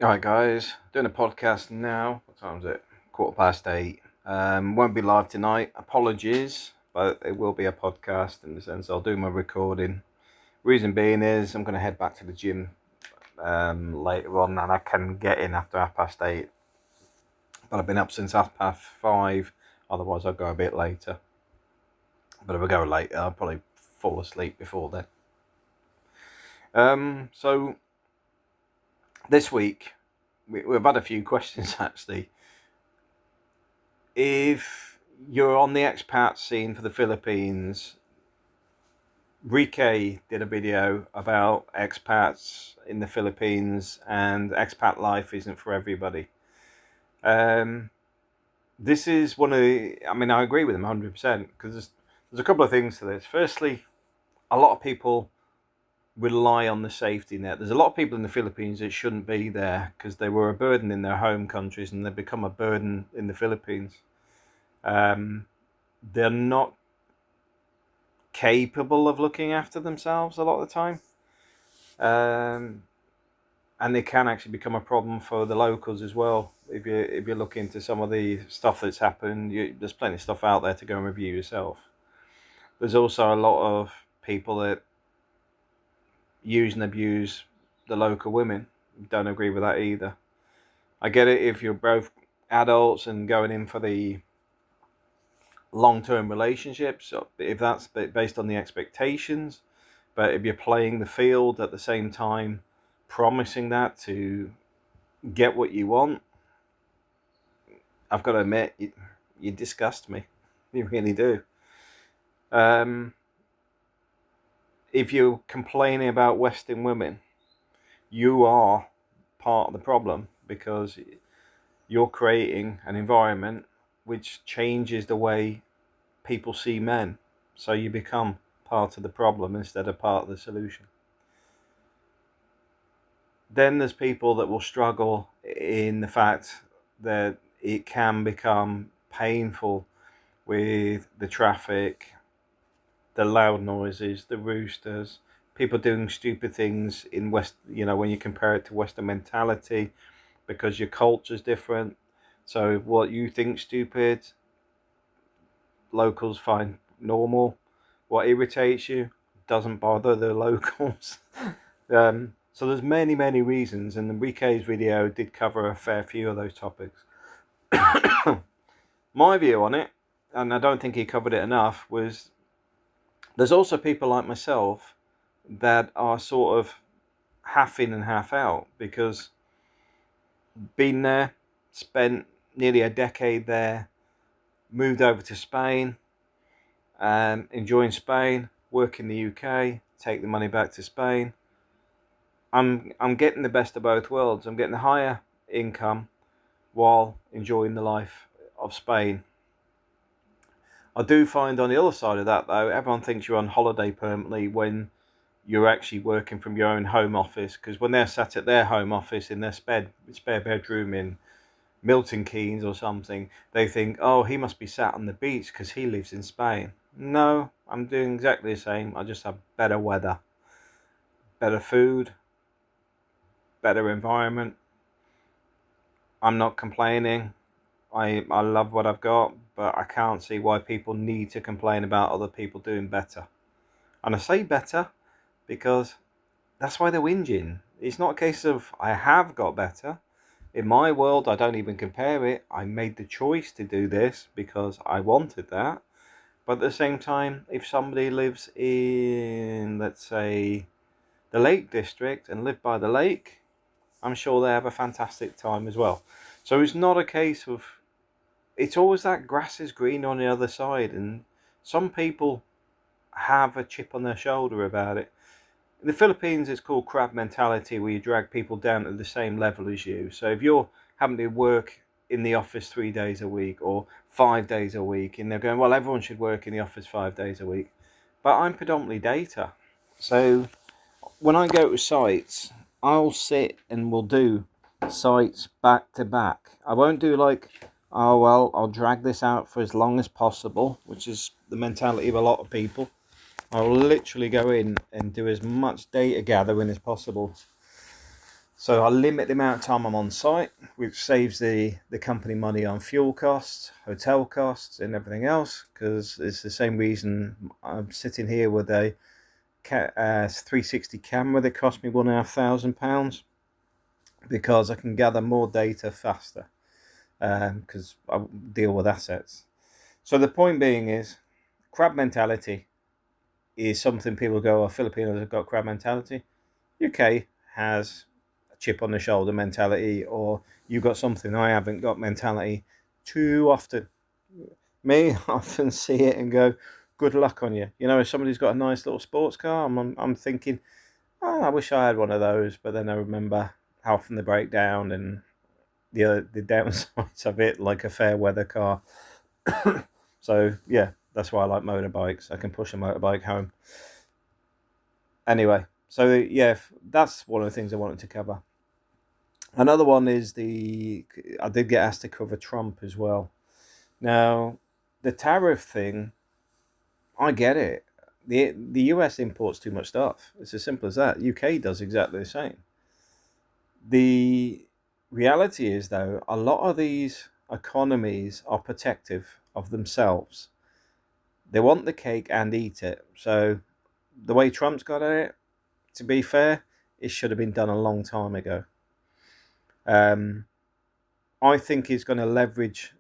Alright guys, doing a podcast now. What time is it? 8:15. Won't be live tonight. Apologies, but it will be a podcast in the sense I'll do my recording. Reason being is I'm going to head back to the gym later on, and I can get in after 8:30. But I've been up since 5:30, otherwise I'll go a bit later. But if I go later, I'll probably fall asleep before then. So this week, we've had a few questions actually. If you're on the expat scene for the Philippines, Rike did a video about expats in the Philippines, and expat life isn't for everybody. This is one of the, I agree with him 100%, because there's a couple of things to this. Firstly, a lot of people rely on the safety net. There's a lot of people in the Philippines that shouldn't be there because they were a burden in their home countries and they've become a burden in the Philippines. They're not capable of looking after themselves a lot of the time. And they can actually become a problem for the locals as well. If you look into some of the stuff that's happened, there's plenty of stuff out there to go and review yourself. There's also a lot of people that use and abuse the local women. Don't agree with that either. I get it if you're both adults and going in for the long-term relationships, if that's based on the expectations, but if you're playing the field at the same time, promising that to get what you want, I've got to admit, you disgust me. You really do. If you're complaining about Western women, you are part of the problem, because you're creating an environment which changes the way people see men. So you become part of the problem instead of part of the solution. Then there's people that will struggle in the fact that it can become painful with the traffic, the loud noises, the roosters, people doing stupid things in West, when you compare it to Western mentality, because your culture's different. So what you think stupid, locals find normal. What irritates you doesn't bother the locals. So there's many reasons, and Enrique's video did cover a fair few of those topics. My view on it, and I don't think he covered it enough, was there's also people like myself that are sort of half in and half out, because been there, spent nearly a decade there, moved over to Spain, enjoying Spain, work in the UK, take the money back to Spain. I'm getting the best of both worlds. I'm getting the higher income while enjoying the life of Spain. I do find on the other side of that, though, everyone thinks you're on holiday permanently when you're actually working from your own home office, because when they're sat at their home office in their spare bedroom in Milton Keynes or something, they think, oh, he must be sat on the beach because he lives in Spain. No, I'm doing exactly the same. I just have better weather, better food, better environment. I'm not complaining. I love what I've got, but I can't see why people need to complain about other people doing better. And I say better because that's why they're whinging. It's not a case of I have got better. In my world, I don't even compare it. I made the choice to do this because I wanted that. But at the same time, if somebody lives in, let's say, the Lake District and live by the lake, I'm sure they have a fantastic time as well. So it's not a case of, it's always that grass is green on the other side, and some people have a chip on their shoulder about it. In the Philippines, it's called crab mentality, where you drag people down to the same level as you. So if you're having to work in the office 3 days a week or 5 days a week, and they're going, well, everyone should work in the office 5 days a week. But I'm predominantly data. So when I go to sites, I'll sit and we'll do sites back to back. I won't do like, oh, well, I'll drag this out for as long as possible, which is the mentality of a lot of people. I'll literally go in and do as much data gathering as possible. So I limit the amount of time I'm on site, which saves the company money on fuel costs, hotel costs, and everything else. Because it's the same reason I'm sitting here with a 360 camera that cost me £1,500, because I can gather more data faster, because I deal with assets. So the point being is, crab mentality is something people go, oh, Filipinos have got crab mentality. UK has a chip on the shoulder mentality, or you got something I haven't got mentality too often. Me, I often see it and go, good luck on you. You know, if somebody's got a nice little sports car, I'm thinking, oh, I wish I had one of those. But then I remember how often they break down and the downsides of it, like a fair weather car. So yeah, that's why I like motorbikes. I can push a motorbike home. Anyway, so yeah, that's one of the things I wanted to cover. Another one is I did get asked to cover Trump as well. Now, the tariff thing, I get it. The US imports too much stuff. It's as simple as that. UK does exactly the same. The reality is, though, a lot of these economies are protective of themselves. They want the cake and eat it. So the way Trump's got at it, to be fair, it should have been done a long time ago. I think he's going to leverage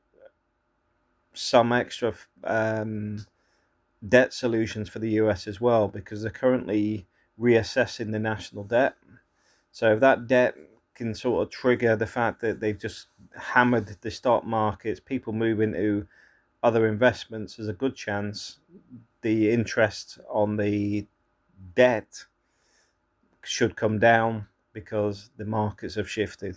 some extra debt solutions for the US as well, because they're currently reassessing the national debt. So if that debt can sort of trigger the fact that they've just hammered the stock markets, people move into other investments, there's a good chance the interest on the debt should come down, because the markets have shifted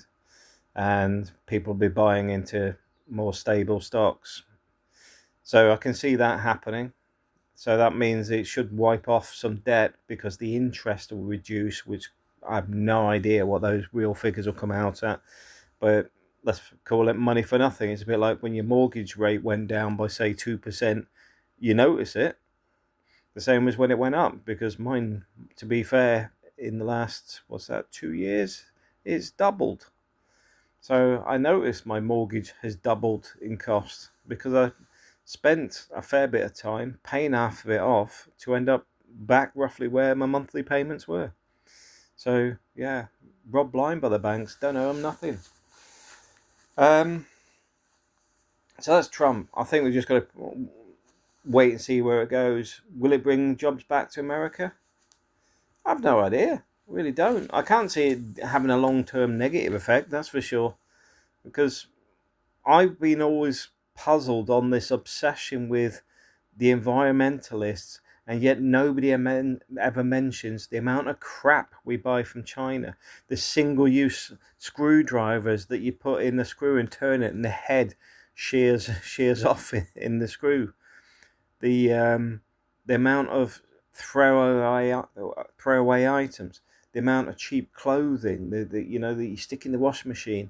and people will be buying into more stable stocks. So I can see that happening. So that means it should wipe off some debt, because the interest will reduce, which I have no idea what those real figures will come out at. But let's call it money for nothing. It's a bit like when your mortgage rate went down by, say, 2%, you notice it. The same as when it went up, because mine, to be fair, in the last, 2 years, it's doubled. So I noticed my mortgage has doubled in cost, because I spent a fair bit of time paying half of it off to end up back roughly where my monthly payments were. So yeah, robbed blind by the banks, don't owe them nothing. So that's Trump. I think we've just got to wait and see where it goes. Will it bring jobs back to America? I've no idea. Really don't. I can't see it having a long-term negative effect, that's for sure. Because I've been always puzzled on this obsession with the environmentalists, and yet nobody ever mentions the amount of crap we buy from China. The single-use screwdrivers that you put in the screw and turn it, and the head shears off in the screw. The amount of throwaway items, the amount of cheap clothing that you stick in the washing machine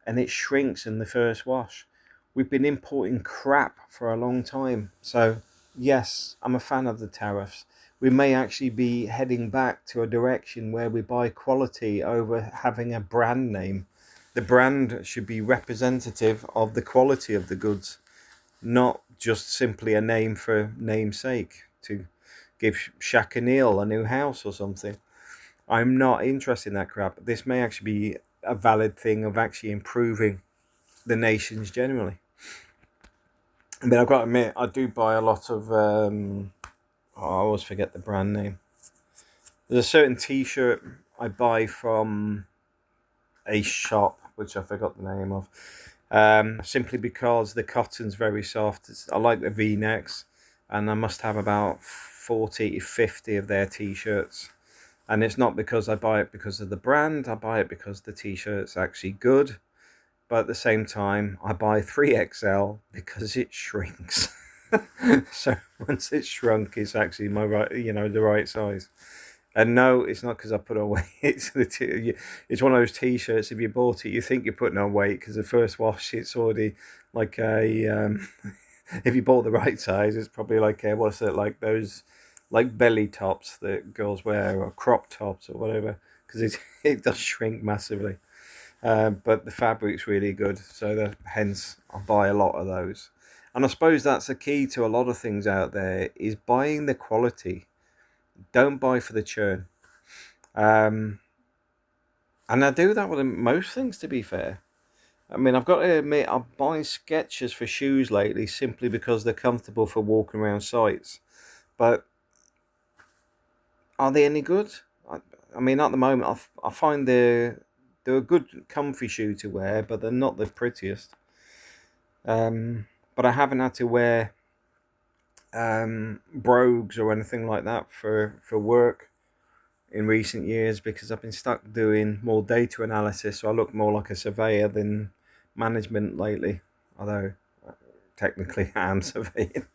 and it shrinks in the first wash. We've been importing crap for a long time. So yes, I'm a fan of the tariffs. We may actually be heading back to a direction where we buy quality over having a brand name. The brand should be representative of the quality of the goods, not just simply a name for namesake to give Shaq O'Neal a new house or something. I'm not interested in that crap. This may actually be a valid thing of actually improving the nations generally. But I've got to admit, I do buy a lot of I always forget the brand name. There's a certain t-shirt I buy from a shop which I forgot the name of, simply because the cotton's very soft. I like the V-necks, and I must have about 40 to 50 of their t-shirts. And it's not because I buy it because of the brand, I buy it because the t-shirt's actually good. But at the same time, I buy 3XL because it shrinks. So once it's shrunk, it's actually the right size. And no, it's not because I put on weight. It's one of those t-shirts. If you bought it, you think you're putting on weight, because the first wash, it's already like a. If you bought the right size, it's probably like like those, like belly tops that girls wear, or crop tops or whatever. because it does shrink massively. But the fabric's really good, so hence I buy a lot of those. And I suppose that's the key to a lot of things out there, is buying the quality. Don't buy for the churn. Um, and I do that with most things, to be fair. I mean, I've got to admit, I'm buying Skechers for shoes lately simply because they're comfortable for walking around sites. But are they any good? I mean, at the moment, I find they're a good, comfy shoe to wear, but they're not the prettiest. But I haven't had to wear brogues or anything like that for work in recent years, because I've been stuck doing more data analysis, so I look more like a surveyor than management lately, although technically I am surveying.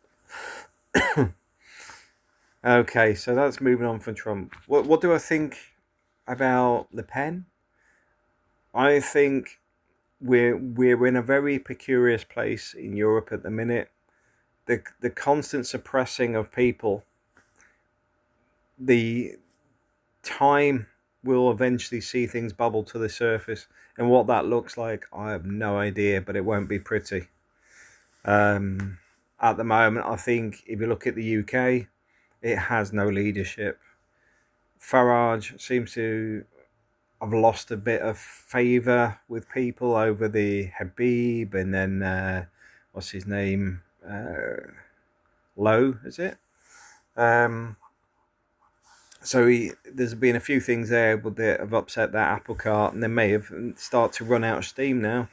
Okay, so that's moving on from Trump. What do I think about Le Pen? I think we're in a very precarious place in Europe at the minute. The constant suppressing of people, the time will eventually see things bubble to the surface, and what that looks like, I have no idea, but it won't be pretty. At the moment, I think if you look at the UK, it has no leadership. Farage seems to have lost a bit of favour with people over the Habib, and then what's his name, Lowe, is it? So there's been a few things there that have upset that apple cart, and they may have start to run out of steam now,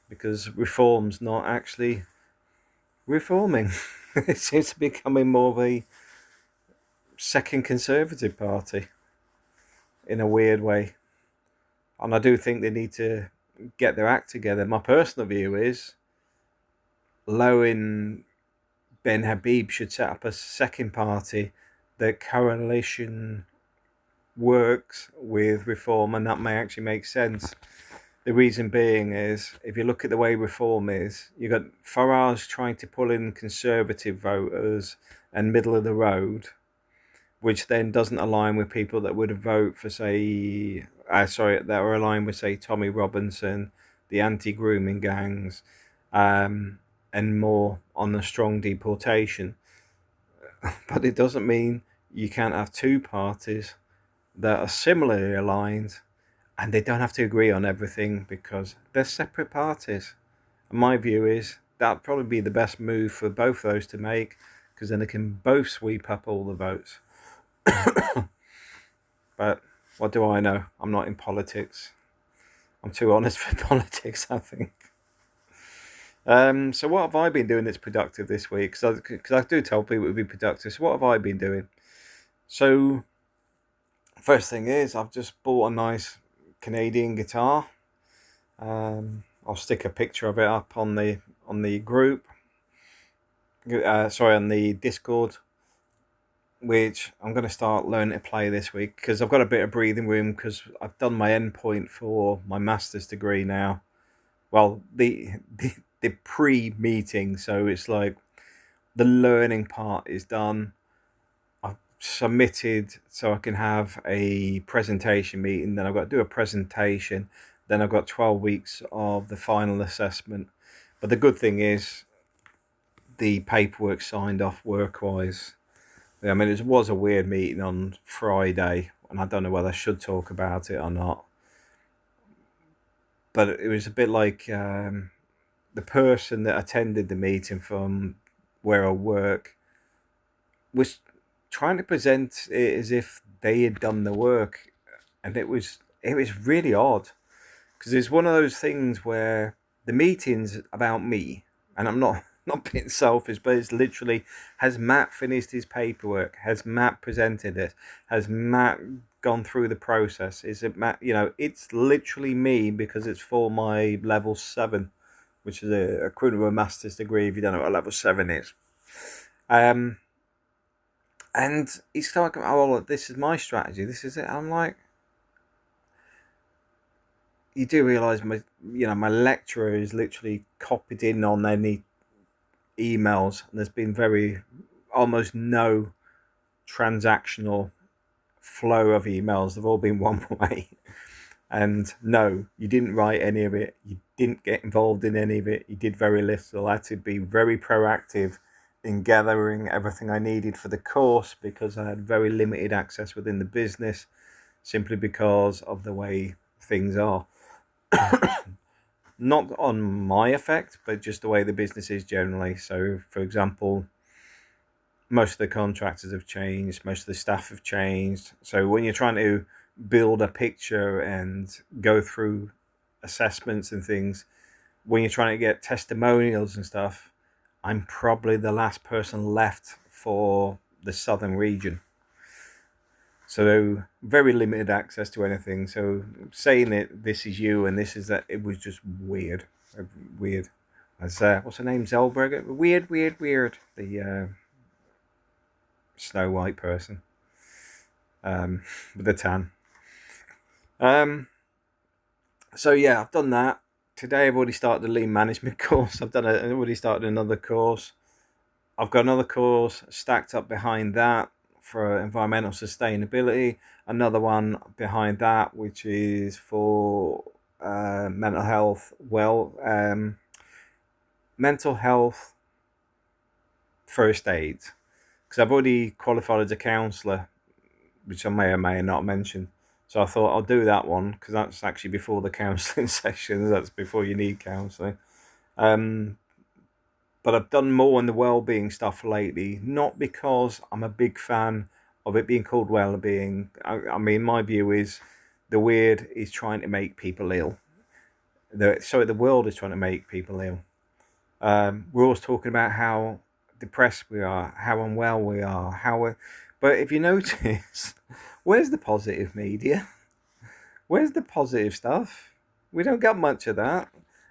because reform's not actually reforming. It seems to be becoming more of a second Conservative Party in a weird way. And I do think they need to get their act together. My personal view is Lowe and Ben Habib should set up a second party that coalition works with reform, and that may actually make sense. The reason being is, if you look at the way reform is, you've got Farage trying to pull in conservative voters and middle of the road, which then doesn't align with people that would vote for, say, that are aligned with, say, Tommy Robinson, the anti-grooming gangs, and more on the strong deportation. But it doesn't mean you can't have two parties that are similarly aligned, and they don't have to agree on everything because they're separate parties. And my view is that'd probably be the best move for both those to make, because then they can both sweep up all the votes. But what do I know? I'm not in politics. I'm too honest for politics, I think. So what have I been doing that's productive this week? Because I do tell people it would be productive. So what have I been doing? So first thing is, I've just bought a nice Canadian guitar. I'll stick a picture of it up on the group. On the Discord, which I'm going to start learning to play this week, because I've got a bit of breathing room, because I've done my endpoint for my master's degree now. Well, the pre-meeting, so it's like the learning part is done. I've submitted so I can have a presentation meeting, then I've got to do a presentation, then I've got 12 weeks of the final assessment. But the good thing is the paperwork signed off work-wise. I mean, it was a weird meeting on Friday, and I don't know whether I should talk about it or not. But it was a bit like the person that attended the meeting from where I work was trying to present it as if they had done the work, and it was really odd, because it's one of those things where the meeting's about me, and I'm not being selfish, but it's literally, has Matt finished his paperwork? Has Matt presented it? Has Matt gone through the process? Is it Matt? It's literally me, because it's for my level 7, which is a equivalent of a master's degree if you don't know what a level 7 is. And he's like, oh, well, this is my strategy. This is it. I'm like, you do realise my lecturer is literally copied in on any emails, and there's been almost no transactional flow of emails. They've all been one way. And no, you didn't write any of it. You didn't get involved in any of it. You did very little. I had to be very proactive in gathering everything I needed for the course because I had very limited access within the business simply because of the way things are. Not on my effect, but just the way the business is generally. So, for example, most of the contractors have changed, most of the staff have changed. So when you're trying to build a picture and go through assessments and things, when you're trying to get testimonials and stuff, I'm probably the last person left for the southern region. So very limited access to anything. So saying it, this is you and this is that, it was just weird. Weird. As what's her name? Zellweger? Weird. The Snow White person. With the tan. So yeah, I've done that. Today I've already started the lean management course. I've already started another course. I've got another course stacked up behind that for environmental sustainability. Another one behind that, which is for mental health. Mental health first aid. Because I've already qualified as a counsellor, which I may or may not mention. So I thought I'll do that one because that's actually before the counselling sessions. That's before you need counselling. But I've done more on the well-being stuff lately, not because I'm a big fan of it being called well-being. I mean, my view is the weird is trying to make people ill. The world is trying to make people ill. We're always talking about how depressed we are, how unwell we are, but if you notice, where's the positive media? Where's the positive stuff? We don't get much of that.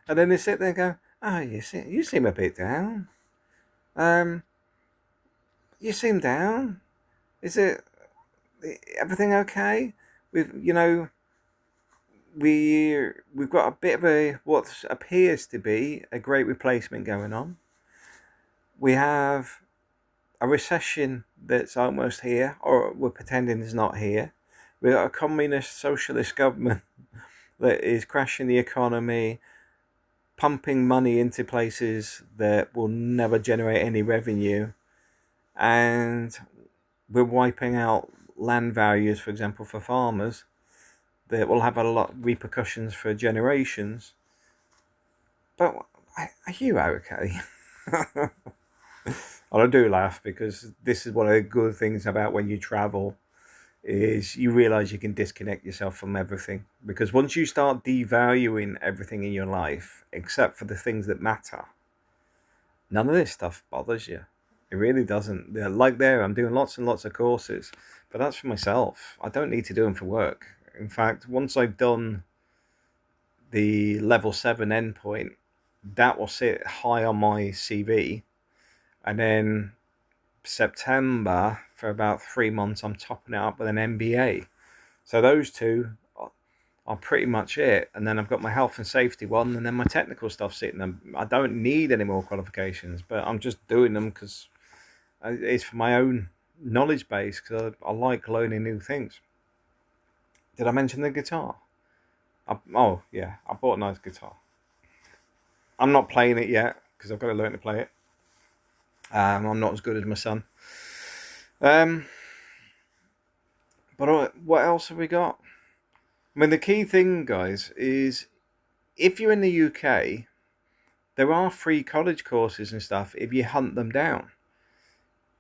And then they sit there and go, "Oh, you seem a bit down. You seem down. Is it everything okay?" We've got a bit of what appears to be a great replacement going on. We have a recession that's almost here, or we're pretending is not here. We've got a communist socialist government that is crashing the economy, pumping money into places that will never generate any revenue, and we're wiping out land values, for example, for farmers that will have a lot of repercussions for generations. But are you okay? I do laugh because this is one of the good things about when you travel is you realize you can disconnect yourself from everything, because once you start devaluing everything in your life except for the things that matter, none of this stuff bothers you. It really doesn't. I'm doing lots and lots of courses, but that's for myself. I don't need to do them for work. In fact, once I've done the level 7 endpoint, that will sit high on my CV, and then September, for about 3 months, I'm topping it up with an MBA. So those two are pretty much it. And then I've got my health and safety one, and then my technical stuff sitting there. I don't need any more qualifications, but I'm just doing them because it's for my own knowledge base, because I like learning new things. Did I mention the guitar? Oh yeah, I bought a nice guitar. I'm not playing it yet because I've got to learn to play it. I'm not as good as my son. But what else have we got? I mean, the key thing, guys, is if you're in the UK, there are free college courses and stuff if you hunt them down.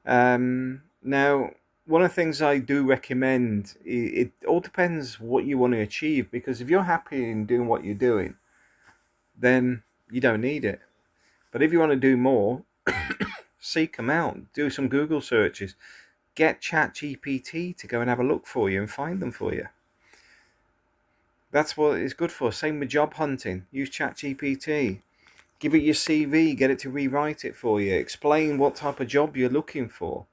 Now, one of the things I do recommend, it all depends what you want to achieve, because if you're happy in doing what you're doing, then you don't need it. But if you want to do more, seek them out. Do some Google searches. Get ChatGPT to go and have a look for you and find them for you. That's what it's good for. Same with job hunting. Use ChatGPT. Give it your CV. Get it to rewrite it for you. Explain what type of job you're looking for.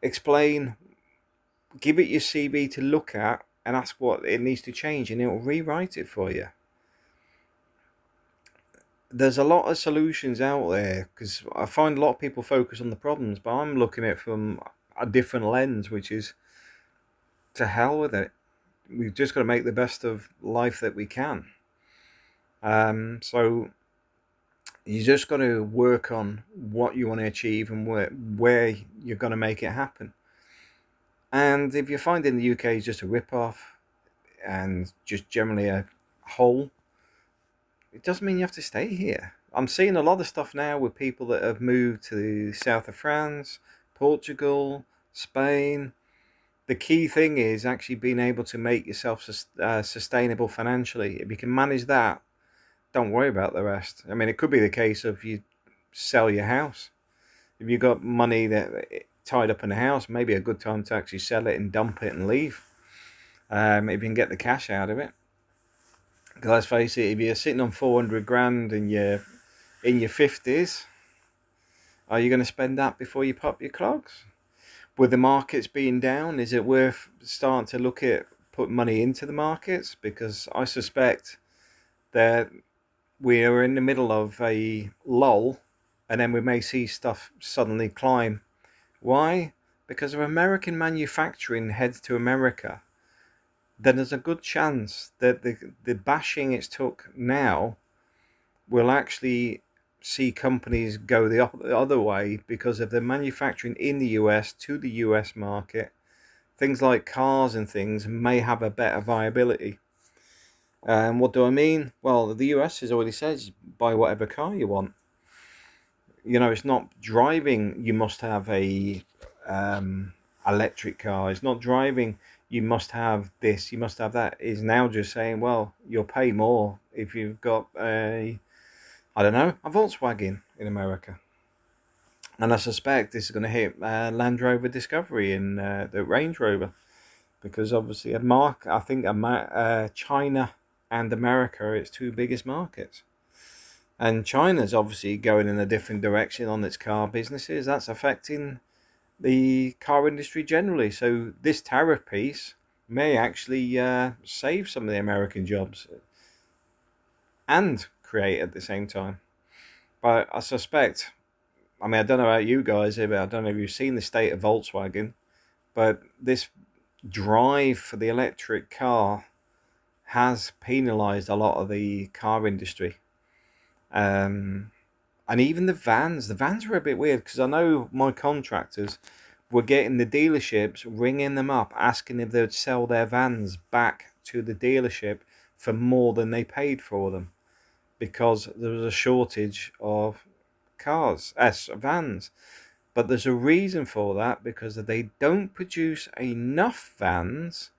Give it your CV to look at and ask what it needs to change, and it will rewrite it for you. There's a lot of solutions out there, because I find a lot of people focus on the problems, but I'm looking at it from a different lens, which is to hell with it. We've just got to make the best of life that we can. So you just got to work on what you want to achieve and where you're going to make it happen. And if you're finding the UK is just a rip-off and just generally a hole, it doesn't mean you have to stay here. I'm seeing a lot of stuff now with people that have moved to the south of France, Portugal, Spain. The key thing is actually being able to make yourself sustainable financially. If you can manage that, don't worry about the rest. I mean, it could be the case of you sell your house. If you've got money that tied up in a house, maybe a good time to actually sell it and dump it and leave. If you can get the cash out of it. Because let's face it, if you're sitting on 400 grand and you're in your 50s, are you going to spend that before you pop your clogs? With the markets being down, is it worth starting to look at putting money into the markets? Because I suspect that we are in the middle of a lull, and then we may see stuff suddenly climb. Why? Because if American manufacturing heads to America, then there's a good chance that the bashing it's took now will actually see companies go the other way because of the manufacturing in the US to the US market. Things like cars and things may have a better viability. And what do I mean? Well, the US has already said buy whatever car you want. You know, it's not driving you must have a electric car. It's not driving you must have this, you must have that. It's now just saying, well, you'll pay more if you've got a Volkswagen in America. And I suspect this is going to hit Land Rover Discovery and the Range Rover, because obviously I think China and America are its two biggest markets. And China's obviously going in a different direction on its car businesses. That's affecting the car industry generally. So this tariff piece may actually save some of the American jobs and create at the same time. But I suspect, I mean, I don't know about you guys, but I don't know if you've seen the state of Volkswagen, but this drive for the electric car has penalised a lot of the car industry. And even the vans are a bit weird, because I know my contractors were getting the dealerships, ringing them up, asking if they would sell their vans back to the dealership for more than they paid for them, because there was a shortage of vans. But there's a reason for that, because they don't produce enough vans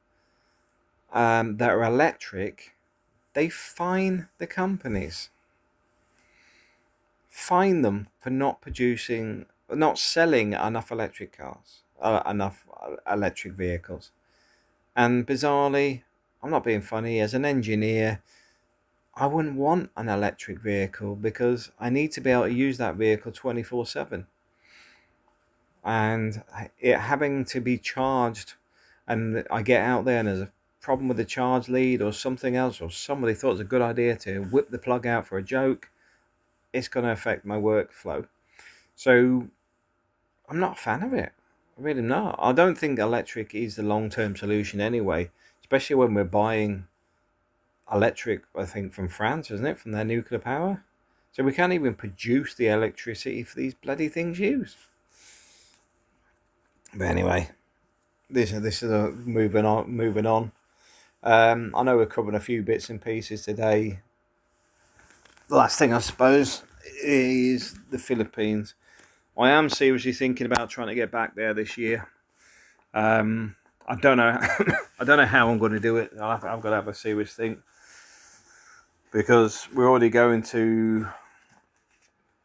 that are electric. They fine the companies. Fine them for not selling enough electric cars, enough electric vehicles. And bizarrely, I'm not being funny, as an engineer, I wouldn't want an electric vehicle because I need to be able to use that vehicle 24/7. And it having to be charged, and I get out there and there's a problem with the charge lead or something else, or somebody thought it was a good idea to whip the plug out for a joke, it's going to affect my workflow. So I'm not a fan of it. I'm really not. I don't think electric is the long-term solution anyway, especially when we're buying electric, I think, from France, isn't it? From their nuclear power. So we can't even produce the electricity for these bloody things use. But anyway, this is moving on. I know we're covering a few bits and pieces today. The last thing, I suppose, is the Philippines. I am seriously thinking about trying to get back there this year. I don't know. I don't know how I'm going to do it. I've got to have a serious think, because we're already going to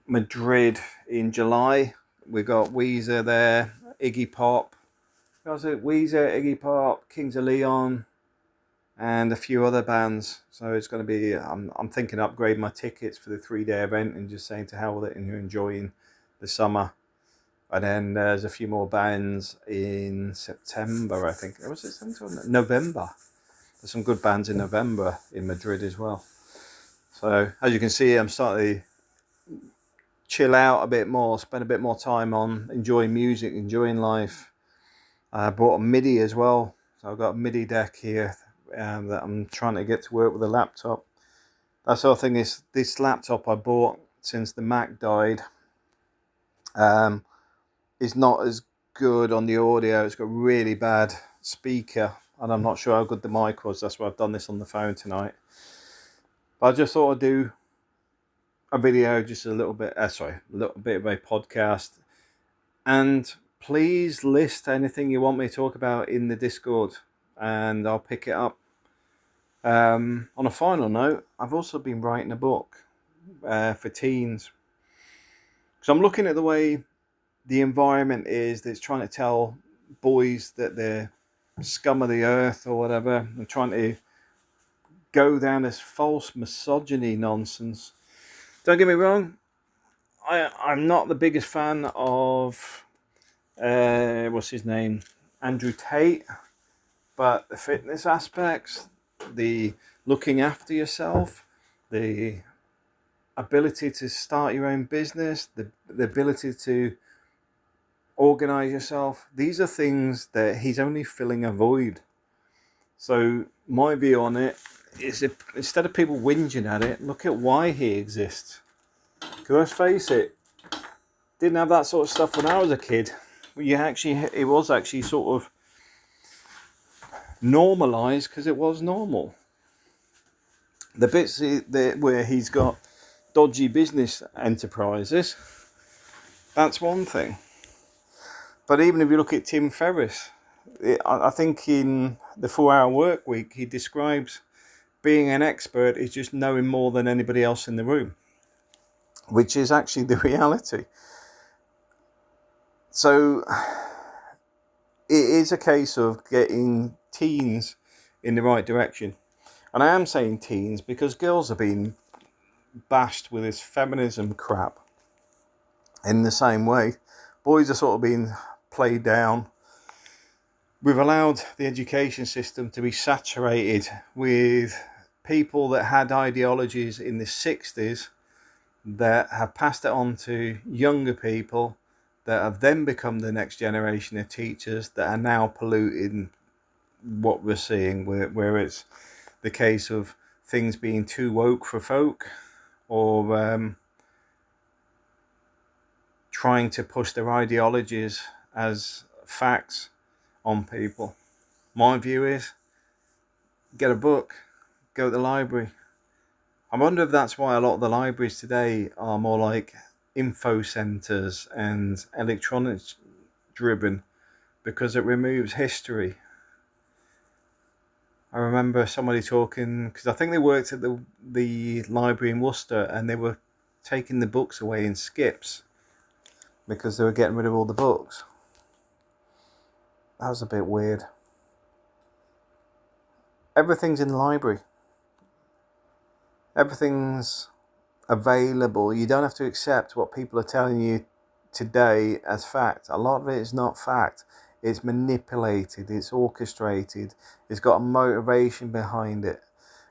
Madrid in July. We've got Weezer there, Iggy Pop. Weezer, Iggy Pop, Kings of Leon, and a few other bands. So it's going to be, I'm thinking upgrade my tickets for the 3-day event and just saying to hell with it and enjoying the summer. And then there's a few more bands in September, I think. Was it September? November. There's some good bands in November in Madrid as well. So as you can see, I'm starting to chill out a bit more, spend a bit more time on enjoying music, enjoying life. I bought a MIDI as well, So I've got a MIDI deck here that I'm trying to get to work with a laptop. That's the other thing is this laptop I bought since the Mac died is not as good on the audio. It's got really bad speaker, and I'm not sure how good the mic was. That's why I've done this on the phone tonight. But I just thought I'd do a video, just a little bit of a podcast. And please list anything you want me to talk about in the Discord, and I'll pick it up. On a final note, I've also been writing a book for teens. So I'm looking at the way the environment is that's trying to tell boys that they're scum of the earth or whatever, and trying to go down this false misogyny nonsense. Don't get me wrong, I'm not the biggest fan of what's his name, Andrew Tate, but the fitness aspects, the looking after yourself, the ability to start your own business, the ability to organize yourself, these are things that he's only filling a void. So my view on it is, if, instead of people whinging at it, look at why he exists. Because let's face it, didn't have that sort of stuff when I was a kid. It was actually sort of normalized because it was normal. The bits where he's got dodgy business enterprises, that's one thing. But even if you look at Tim Ferriss, I think in the 4-Hour Workweek, he describes being an expert is just knowing more than anybody else in the room, which is actually the reality. So it is a case of getting teens in the right direction. And I am saying teens because girls are being bashed with this feminism crap in the same way. Boys are sort of being played down. We've allowed the education system to be saturated with people that had ideologies in the 60s that have passed it on to younger people that have then become the next generation of teachers that are now polluting what we're seeing, where it's the case of things being too woke for folk, or trying to push their ideologies as facts on people. My view is, get a book, go to the library. I wonder if that's why a lot of the libraries today are more like info centres and electronics driven, because it removes history. I remember somebody talking, because I think they worked at the library in Worcester, and they were taking the books away in skips because they were getting rid of all the books. That was a bit weird. Everything's in the library. Everything's available. You don't have to accept what people are telling you today as fact. A lot of it is not fact. It's manipulated, it's orchestrated, it's got a motivation behind it.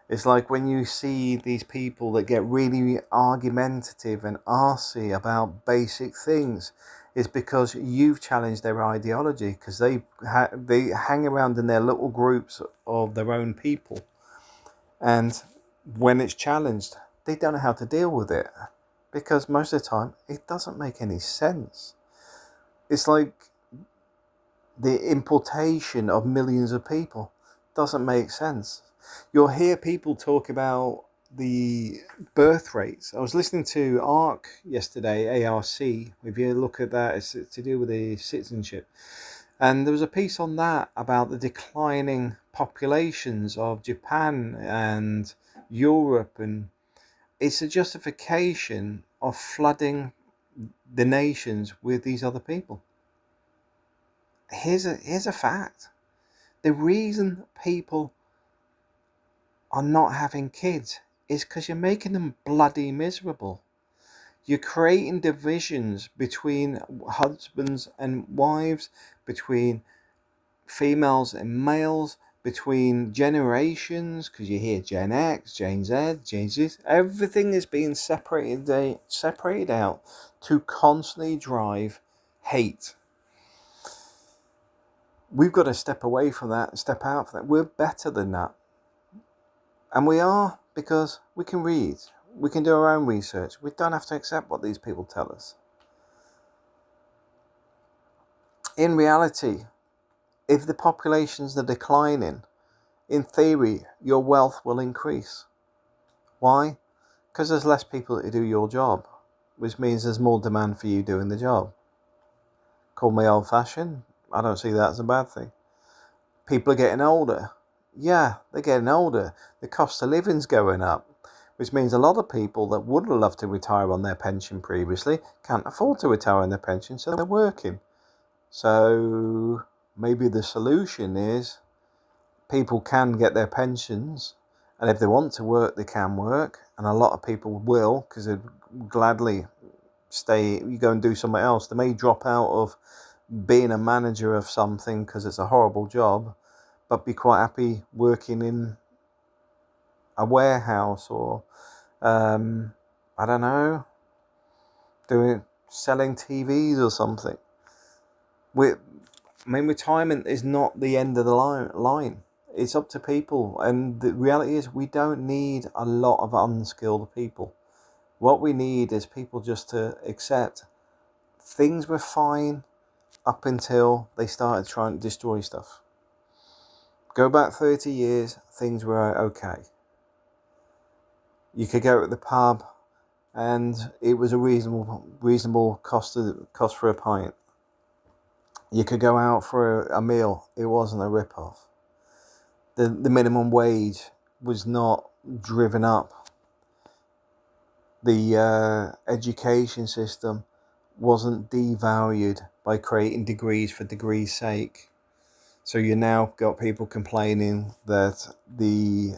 It's like when you see these people that get really argumentative and arsy about basic things, it's because you've challenged their ideology, because they hang around in their little groups of their own people, and when it's challenged, they don't know how to deal with it, because most of the time it doesn't make any sense. It's like the importation of millions of people doesn't make sense. You'll hear people talk about the birth rates. I was listening to ARC yesterday, ARC. If you look at that, it's to do with the citizenship. And there was a piece on that about the declining populations of Japan and Europe, and it's a justification of flooding the nations with these other people. Here's a fact. The reason people are not having kids is because you're making them bloody miserable. You're creating divisions between husbands and wives, between females and males, between generations, because you hear Gen X, Gen Z, Gen Z. Everything is being separated out to constantly drive hate. We've got to step away from that, step out from that. We're better than that. And we are, because we can read. We can do our own research. We don't have to accept what these people tell us. In reality, if the populations are declining, in theory, your wealth will increase. Why? Because there's less people to do your job, which means there's more demand for you doing the job. Call me old-fashioned. I don't see that as a bad thing. People are getting older. Yeah, they're getting older. The cost of living's going up, which means a lot of people that would love to retire on their pension previously can't afford to retire on their pension, so they're working. So maybe the solution is people can get their pensions, and if they want to work, they can work, and a lot of people will, because they'd gladly you go and do something else. They may drop out of being a manager of something because it's a horrible job, but be quite happy working in a warehouse or I don't know, selling TVs or something. Retirement is not the end of the line. It's up to people, and the reality is we don't need a lot of unskilled people. What we need is people just to accept things were fine up until they started trying to destroy stuff. Go back 30 years, things were okay. You could go to the pub and it was a reasonable cost for a pint. You could go out for a meal, it wasn't a rip-off. The minimum wage was not driven up. The education system wasn't devalued by creating degrees for degrees' sake. So you now got people complaining that the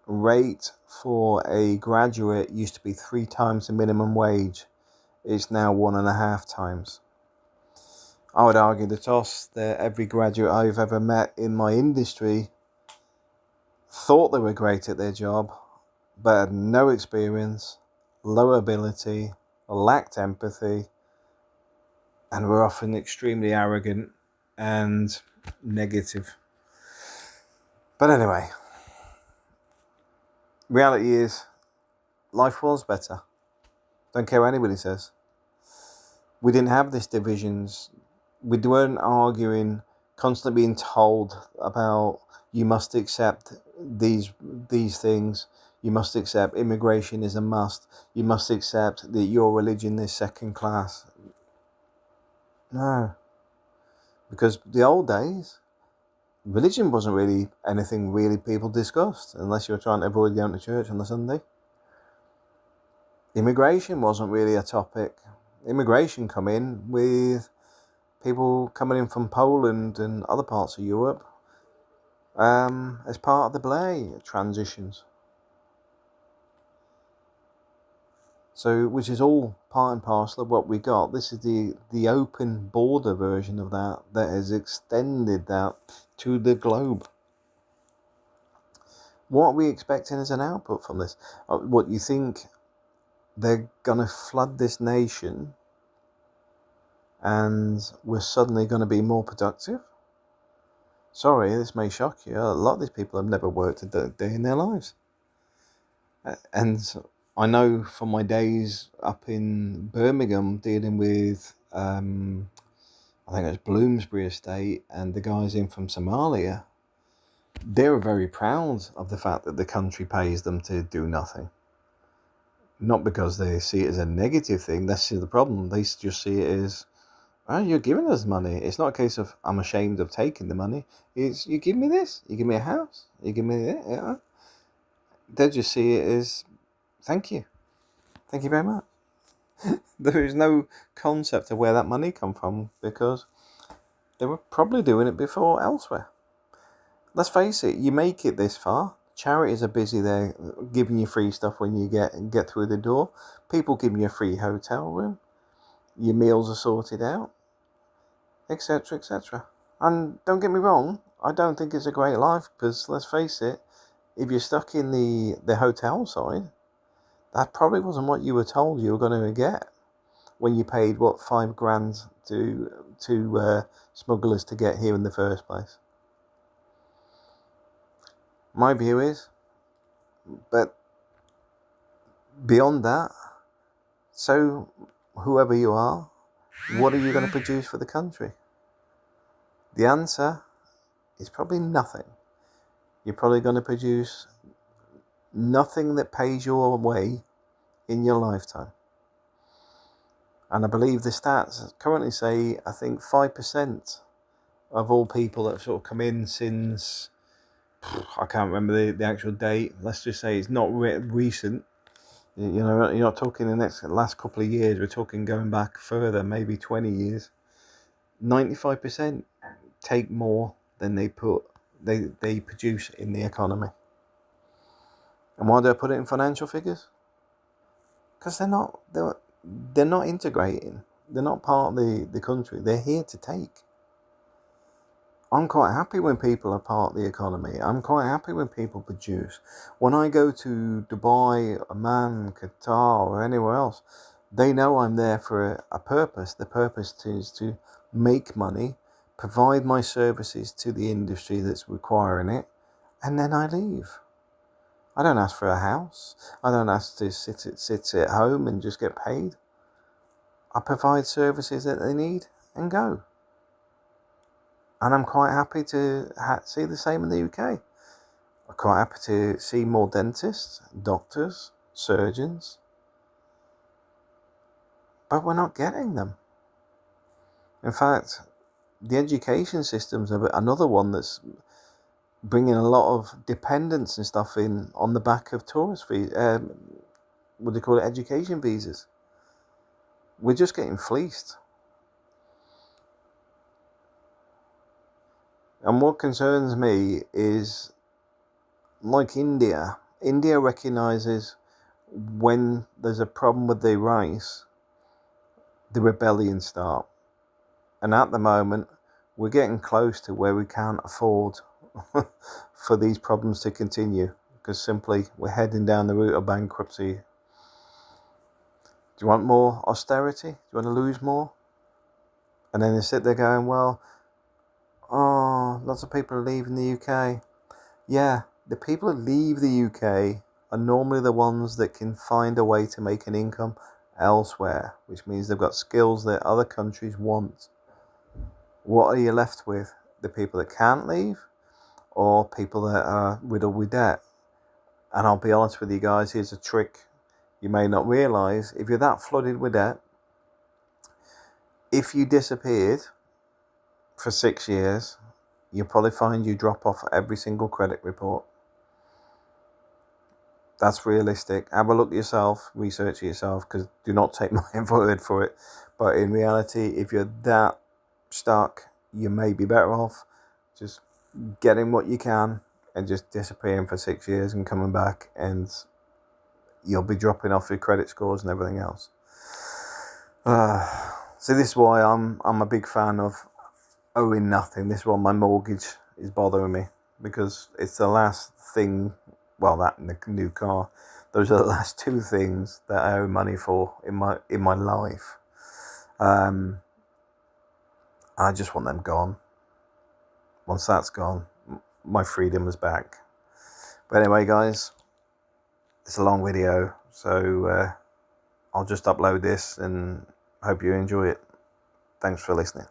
rate for a graduate used to be 3 times the minimum wage. It's now 1.5 times. I would argue the toss that every graduate I've ever met in my industry thought they were great at their job, but had no experience, low ability, lacked empathy, and were often extremely arrogant and negative. But anyway, reality is life was better. Don't care what anybody says. We didn't have these divisions. We weren't arguing, constantly being told about you must accept these things. You must accept immigration is a must. You must accept that your religion is second class. No. Because the old days, religion wasn't really anything really people discussed, unless you were trying to avoid going to church on the Sunday. Immigration wasn't really a topic. Immigration come in with people coming in from Poland and other parts of Europe as part of the Blair transitions. So, which is all part and parcel of what we got. This is the open border version of that has extended that to the globe. What are we expecting as an output from this? What you think they're going to flood this nation and we're suddenly going to be more productive? Sorry, this may shock you. A lot of these people have never worked a day in their lives. And I know from my days up in Birmingham dealing with, I think it was Bloomsbury Estate and the guys in from Somalia, they were very proud of the fact that the country pays them to do nothing. Not because they see it as a negative thing, that's the problem. They just see it as, you're giving us money. It's not a case of, I'm ashamed of taking the money. It's, you give me this, you give me a house, you give me that. Yeah. They just see it as, thank you very much. There is no concept of where that money come from, because they were probably doing it before elsewhere. Let's face it, you make it this far, charities are busy there giving you free stuff when you get through the door. People giving you a free hotel room, your meals are sorted out, etc, etc. And don't get me wrong, I don't think it's a great life, because let's face it, if you're stuck in the hotel side, that probably wasn't what you were told you were going to get. when you paid what, £5,000 to smugglers to get here in the first place. My view is, but beyond that, so whoever you are, what are you going to produce for the country? The answer is probably nothing. You're probably going to produce nothing that pays your way in your lifetime. And I believe the stats currently say, I think 5% of all people that have sort of come in since, I can't remember the actual date. Let's just say it's not recent. You know, you're not talking the last couple of years. We're talking going back further, maybe 20 years. 95% take more than they produce in the economy. And why do I put it in financial figures? Because they're not integrating. They're not part of the country. They're here to take. I'm quite happy when people are part of the economy. I'm quite happy when people produce. When I go to Dubai, Oman, Qatar, or anywhere else, they know I'm there for a purpose. The purpose is to make money, provide my services to the industry that's requiring it, and then I leave. I don't ask for a house. I don't ask to sit at home and just get paid. I provide services that they need and go. And I'm quite happy to see the same in the UK. I'm quite happy to see more dentists, doctors, surgeons. But we're not getting them. In fact, the education system's another one that's bringing a lot of dependence and stuff in on the back of tourist fees. What do they call it? Education visas. We're just getting fleeced. And what concerns me is, like India recognises when there's a problem with the rice, the rebellions start. And at the moment, we're getting close to where we can't afford for these problems to continue, because simply we're heading down the route of bankruptcy. Do you want more austerity? Do you want to lose more? And then they sit there going, well, lots of people are leaving the UK. Yeah, the people that leave the UK are normally the ones that can find a way to make an income elsewhere, which means they've got skills that other countries want. What are you left with? The people that can't leave, or people that are riddled with debt? And I'll be honest with you guys, here's a trick you may not realise. If you're that flooded with debt, if you disappeared for 6 years, you'll probably find you drop off every single credit report. That's realistic. Have a look yourself, research it yourself, because do not take my word for it. But in reality, if you're that stuck, you may be better off just getting what you can and just disappearing for 6 years and coming back, and you'll be dropping off your credit scores and everything else. So this is why I'm a big fan of owing nothing. This is why my mortgage is bothering me, because it's the last thing, well, that and the new car, those are the last two things that I owe money for in my life. I just want them gone. Once that's gone, my freedom is back. But anyway, guys, it's a long video, so I'll just upload this and hope you enjoy it. Thanks for listening.